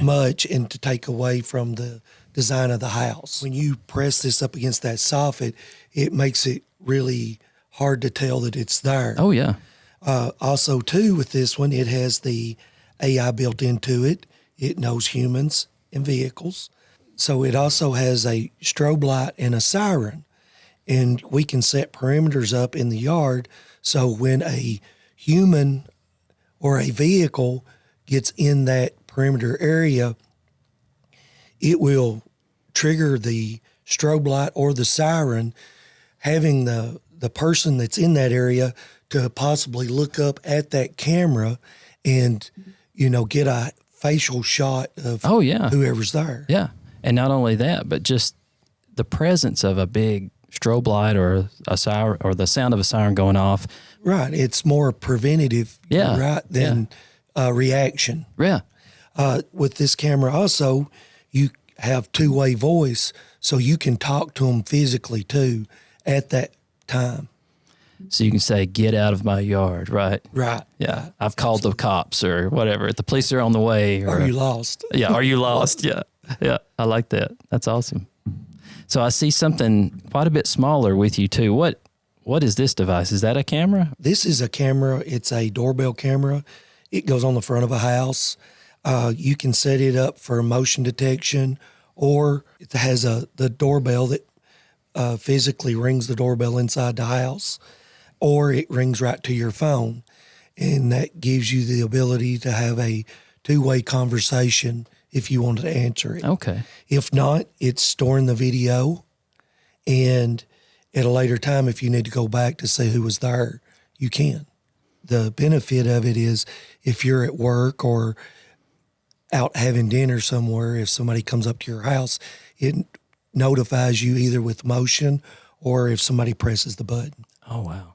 much and to take away from the design of the house. When you press this up against that soffit, it makes it really hard to tell that it's there. Oh, yeah. Also, too, with this one, it has the AI built into it. It knows humans and vehicles. So it also has a strobe light and a siren. And we can set perimeters up in the yard so when a human or a vehicle gets in that perimeter area, it will trigger the strobe light or the siren, having the person that's in that area to possibly look up at that camera and, get a facial shot of whoever's there. Yeah. And not only that, but just the presence of a big strobe light or a siren or the sound of a siren going off. Right. It's more preventative, than reaction. Yeah. With this camera also, you have two-way voice, so you can talk to them physically too at that time. So you can say, "Get out of my yard," right? Right. Yeah. I've called the cops or whatever. The police are on the way. Are you lost? Yeah. Are you lost? Yeah. Yeah. I like that. That's awesome. So I see something quite a bit smaller with you too. What is this device? Is that a camera? This is a camera. It's a doorbell camera. It goes on the front of a house. You can set it up for motion detection, or it has the doorbell that physically rings the doorbell inside the house, or it rings right to your phone. And that gives you the ability to have a two-way conversation if you wanted to answer it. Okay. If not, it's storing the video, and at a later time, if you need to go back to see who was there, you can. The benefit of it is if you're at work or out having dinner somewhere, if somebody comes up to your house, it notifies you either with motion or if somebody presses the button. Oh, wow.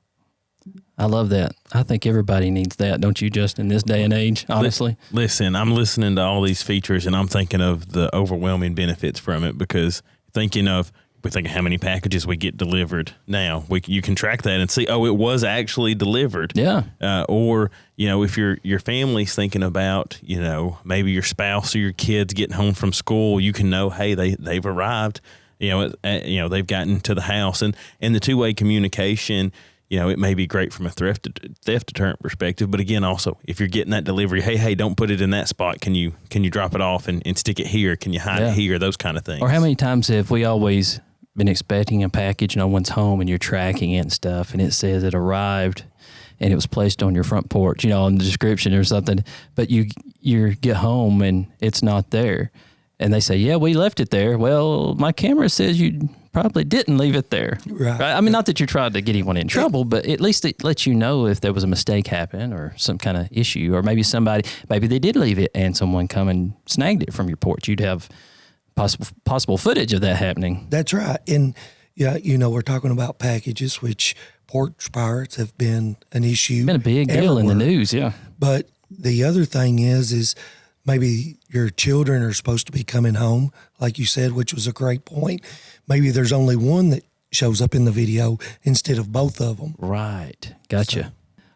I love that. I think everybody needs that, don't you, Justin, in this day and age, honestly? Listen, I'm listening to all these features and I'm thinking of the overwhelming benefits from it because we're thinking how many packages we get delivered now. You can track that and see, it was actually delivered. Yeah. Or, if your family's thinking about, maybe your spouse or your kids getting home from school, you can know, hey, they've arrived, they've gotten to the house. And the two-way communication, it may be great from a theft deterrent perspective. But again, also, if you're getting that delivery, hey, don't put it in that spot. Can you drop it off and stick it here? Can you hide it here? Those kind of things. Or how many times have we always been expecting a package, no one's home, and you're tracking it and stuff, and it says it arrived and it was placed on your front porch, in the description or something, but you get home and it's not there. And they say, yeah, we left it there. Well, my camera says you probably didn't leave it there. Right. I mean, not that you're trying to get anyone in trouble, but at least it lets you know if there was a mistake happen or some kind of issue, or maybe they did leave it and someone come and snagged it from your porch. You'd have possible footage of that happening. That's right. And we're talking about packages, which porch pirates have been an issue. Been a big deal in the news, yeah. But the other thing is maybe your children are supposed to be coming home, like you said, which was a great point. Maybe there's only one that shows up in the video instead of both of them. Right. Gotcha.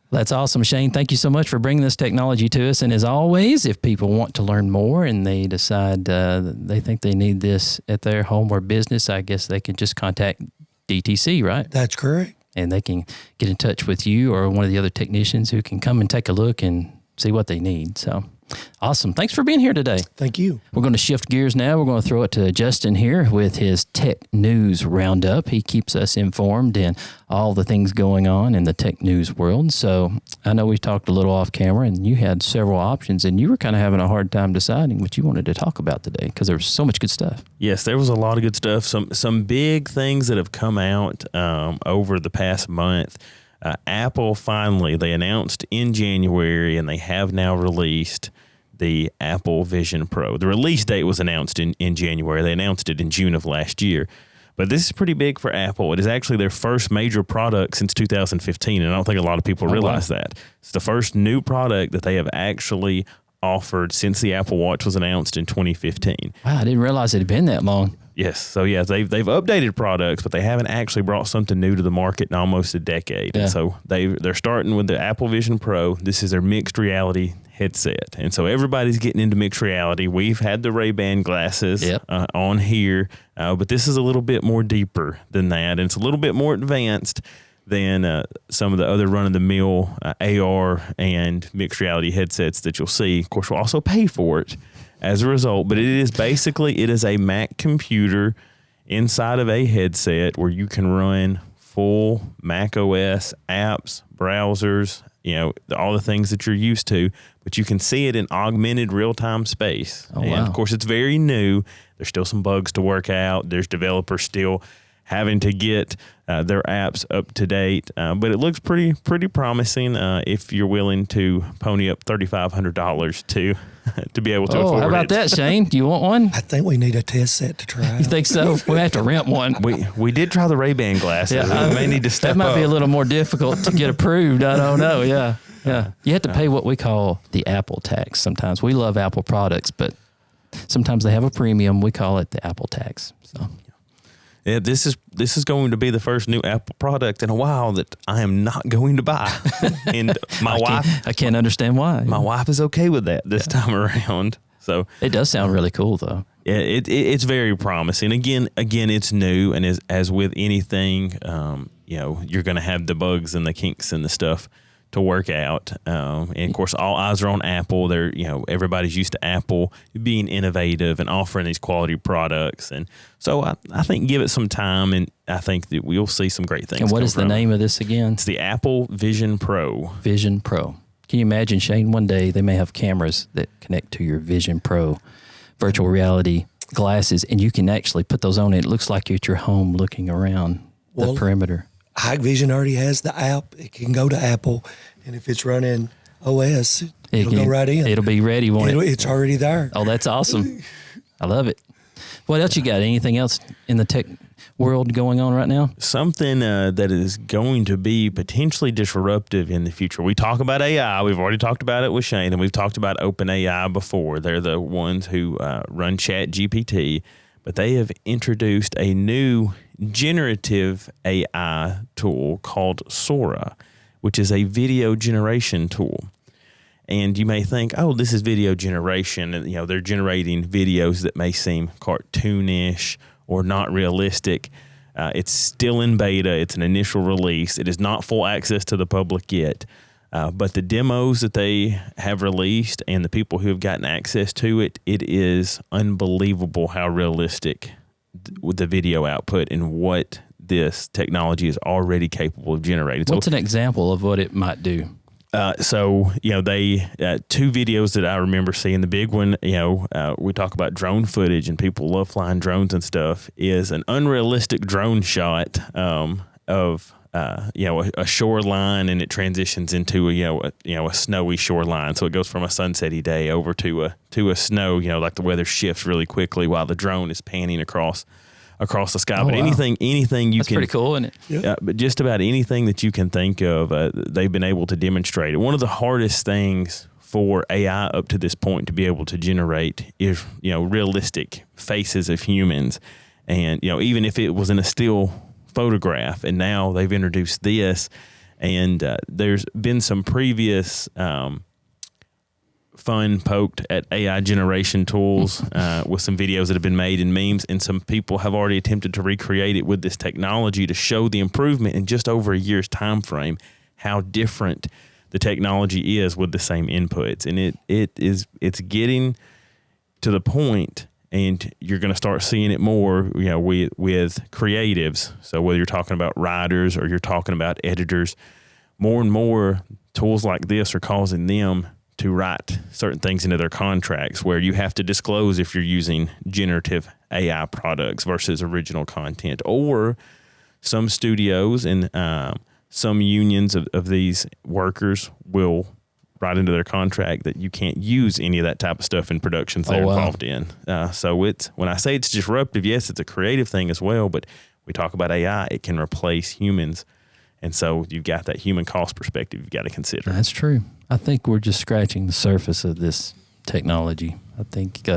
That's awesome, Shane. Thank you so much for bringing this technology to us. And as always, if people want to learn more and they decide they think they need this at their home or business, I guess they can just contact DTC, right? That's correct. And they can get in touch with you or one of the other technicians who can come and take a look and see what they need. So awesome. Thanks for being here today. Thank you. We're going to shift gears now. We're going to throw it to Justin here with his Tech News Roundup. He keeps us informed in all the things going on in the tech news world. So I know we talked a little off camera and you had several options and you were kind of having a hard time deciding what you wanted to talk about today because there was so much good stuff. Yes, there was a lot of good stuff. Some big things that have come out over the past month. Apple finally, they announced in January and they have now released the Apple Vision Pro. The release date was announced in January. They announced it in June of last year. But this is pretty big for Apple. It is actually their first major product since 2015, and I don't think a lot of people realize that. It's the first new product that they have actually offered since the Apple Watch was announced in 2015. Wow, I didn't realize it had been that long. Yes. So, yeah, they've updated products, but they haven't actually brought something new to the market in almost a decade. Yeah. And so they're starting with the Apple Vision Pro. This is their mixed reality headset. And so everybody's getting into mixed reality. We've had the Ray-Ban glasses on here, but this is a little bit more deeper than that. And it's a little bit more advanced than some of the other run-of-the-mill AR and mixed reality headsets that you'll see. Of course, we'll also pay for it as a result, but it is a Mac computer inside of a headset where you can run full Mac OS apps, browsers, all the things that you're used to, but you can see it in augmented real-time space. Oh, and wow. Of course, it's very new. There's still some bugs to work out. There's developers still having to get their apps up to date, but it looks pretty promising if you're willing to pony up $3,500 to be able to afford it. How about that, Shane? Do you want one? I think we need a test set to try. You think so? We have to rent one. We did try the Ray-Ban glasses. We may need to step up. That might be a little more difficult to get approved. I don't know. Yeah. You have to pay what we call the Apple tax sometimes. We love Apple products, but sometimes they have a premium. We call it the Apple tax. So. Yeah, this is going to be the first new Apple product in a while that I am not going to buy, and I can't understand why. My wife is okay with that this time around. So it does sound really cool, though. Yeah, it's very promising. Again, it's new, and as with anything, you're going to have the bugs and the kinks and the stuff to work out. And of course, all eyes are on Apple. Everybody's used to Apple being innovative and offering these quality products. And so I think give it some time, and I think that we'll see some great things. And what is the name of this again? It's the Apple Vision Pro. Vision Pro. Can you imagine, Shane, one day they may have cameras that connect to your Vision Pro virtual reality glasses, and you can actually put those on. It looks like you're at your home looking around the perimeter. High Vision already has the app. It can go to Apple, and if it's running OS, it'll go right in. It'll be ready, won't it? It's already there. Oh, that's awesome. I love it. What else you got? Anything else in the tech world going on right now? Something that is going to be potentially disruptive in the future. We talk about AI. We've already talked about it with Shane, and we've talked about OpenAI before. They're the ones who run ChatGPT, but they have introduced a new generative AI tool called Sora, which is a video generation tool. And you may think, oh, this is video generation. And, they're generating videos that may seem cartoonish or not realistic. It's still in beta. It's an initial release. It is not full access to the public yet. But the demos that they have released and the people who have gotten access to it, it is unbelievable how realistic with the video output and what this technology is already capable of generating. What's an example of what it might do? They two videos that I remember seeing. The big one, we talk about drone footage and people love flying drones and stuff, is an unrealistic drone shot of a shoreline, and it transitions into a snowy shoreline. So it goes from a sunsetty day over to a snow, like the weather shifts really quickly while the drone is panning across the sky. But anything you That's can, pretty cool, isn't it? Yeah. But just about anything that you can think of, they've been able to demonstrate it. One of the hardest things for AI up to this point to be able to generate realistic faces of humans. And, even if it was in a still photograph, and now they've introduced this, and there's been some previous fun poked at AI generation tools with some videos that have been made in memes, and some people have already attempted to recreate it with this technology to show the improvement in just over a year's time frame, how different the technology is with the same inputs. And it's getting to the point, and you're going to start seeing it more, with creatives. So whether you're talking about writers or you're talking about editors, more and more tools like this are causing them to write certain things into their contracts where you have to disclose if you're using generative AI products versus original content. Or some studios and some unions of these workers will write into their contract that you can't use any of that type of stuff in productions they're involved in. So when I say it's disruptive, yes, it's a creative thing as well, but we talk about AI, it can replace humans. And so you've got that human cost perspective you've got to consider. That's true. I think we're just scratching the surface of this technology. I think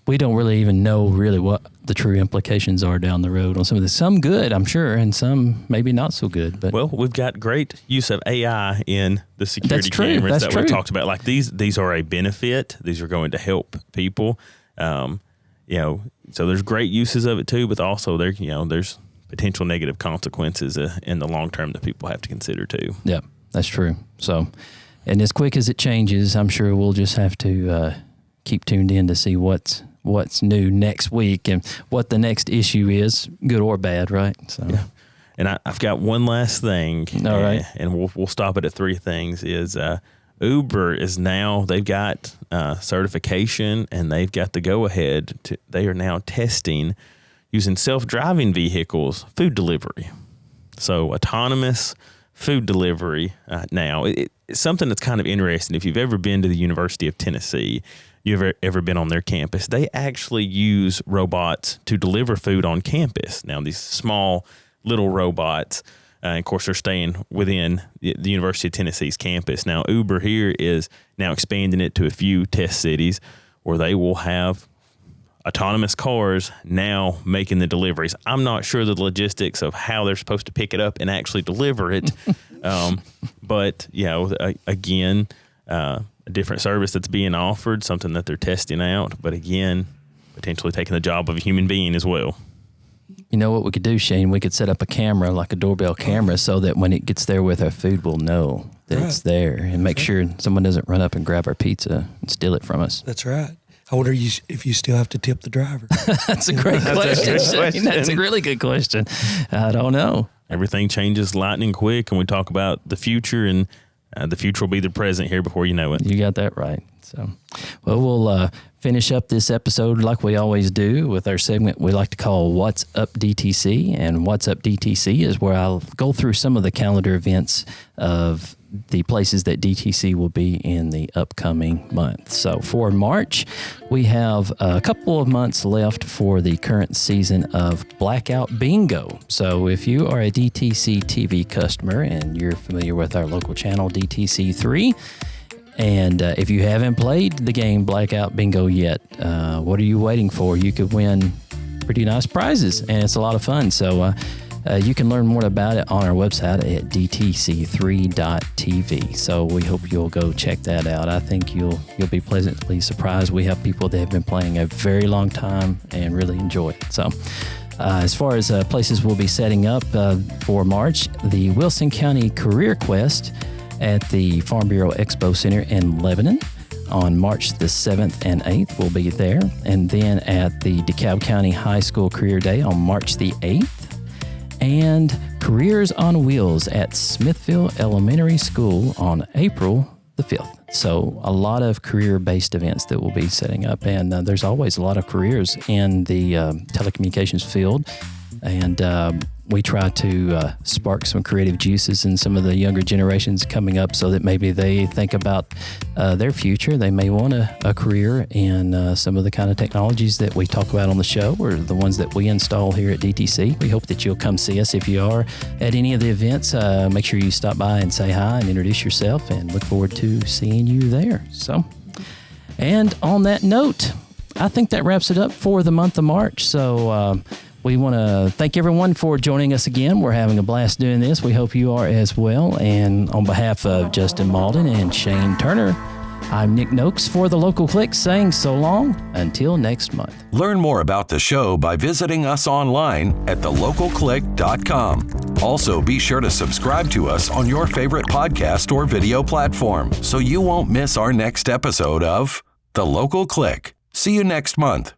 we don't really even know really what the true implications are down the road on some of this. Some good, I'm sure, and some maybe not so good. But well, we've got great use of AI in the security cameras that we talked about. Like these are a benefit. These are going to help people. So there's great uses of it too, but also there's potential negative consequences in the long term that people have to consider too. Yeah, that's true. So, and as quick as it changes, I'm sure we'll just have to keep tuned in to see what's new next week and what the next issue is, good or bad, right? So, yeah. And I've got one last thing. All right. And we'll stop it at three things. Is Uber is now, they've got certification and they've got the go-ahead. They are now testing using self-driving vehicles, food delivery. So autonomous food delivery now. It's something that's kind of interesting. If you've ever been to the University of Tennessee, you've ever been on their campus, they actually use robots to deliver food on campus. Now, these small little robots, of course, they're staying within the University of Tennessee's campus. Now, Uber here is now expanding it to a few test cities where they will have autonomous cars now making the deliveries. I'm not sure the logistics of how they're supposed to pick it up and actually deliver it. But, again, a different service that's being offered, something that they're testing out. But, again, potentially taking the job of a human being as well. You know what we could do, Shane? We could set up a camera, like a doorbell camera, so that when it gets there with our food, we'll know that it's there and make sure someone doesn't run up and grab our pizza and steal it from us. That's right. I wonder if you still have to tip the driver. That's a great question, Shane. That's a really good question. I don't know. Everything changes lightning quick, and we talk about the future, and the future will be the present here before you know it. You got that right. So, well, we'll finish up this episode like we always do with our segment we like to call What's Up DTC. And What's Up DTC is where I'll go through some of the calendar events of the places that DTC will be in the upcoming month. So for March, we have a couple of months left for the current season of Blackout Bingo. So if you are a DTC TV customer and you're familiar with our local channel, DTC3, and if you haven't played the game Blackout Bingo yet, what are you waiting for? You could win pretty nice prizes, and it's a lot of fun. So you can learn more about it on our website at dtc3.tv. So we hope you'll go check that out. I think you'll be pleasantly surprised. We have people that have been playing a very long time and really enjoy it. So as far as places we'll be setting up for March, the Wilson County Career Quest at the Farm Bureau Expo Center in Lebanon on March the 7th and 8th. We'll be there. And then at the DeKalb County High School Career Day on March the 8th. And Careers on Wheels at Smithville Elementary School on April the 5th. So a lot of career-based events that we'll be setting up. And there's always a lot of careers in the telecommunications field. And we try to spark some creative juices in some of the younger generations coming up so that maybe they think about their future. They may want a career in some of the kind of technologies that we talk about on the show or the ones that we install here at DTC. We hope that you'll come see us. If you are at any of the events, make sure you stop by and say hi and introduce yourself, and look forward to seeing you there. So, and on that note, I think that wraps it up for the month of March. So we want to thank everyone for joining us again. We're having a blast doing this. We hope you are as well. And on behalf of Justin Malden and Shane Turner, I'm Nick Noakes for The Local Click saying so long until next month. Learn more about the show by visiting us online at thelocalclick.com. Also, be sure to subscribe to us on your favorite podcast or video platform so you won't miss our next episode of The Local Click. See you next month.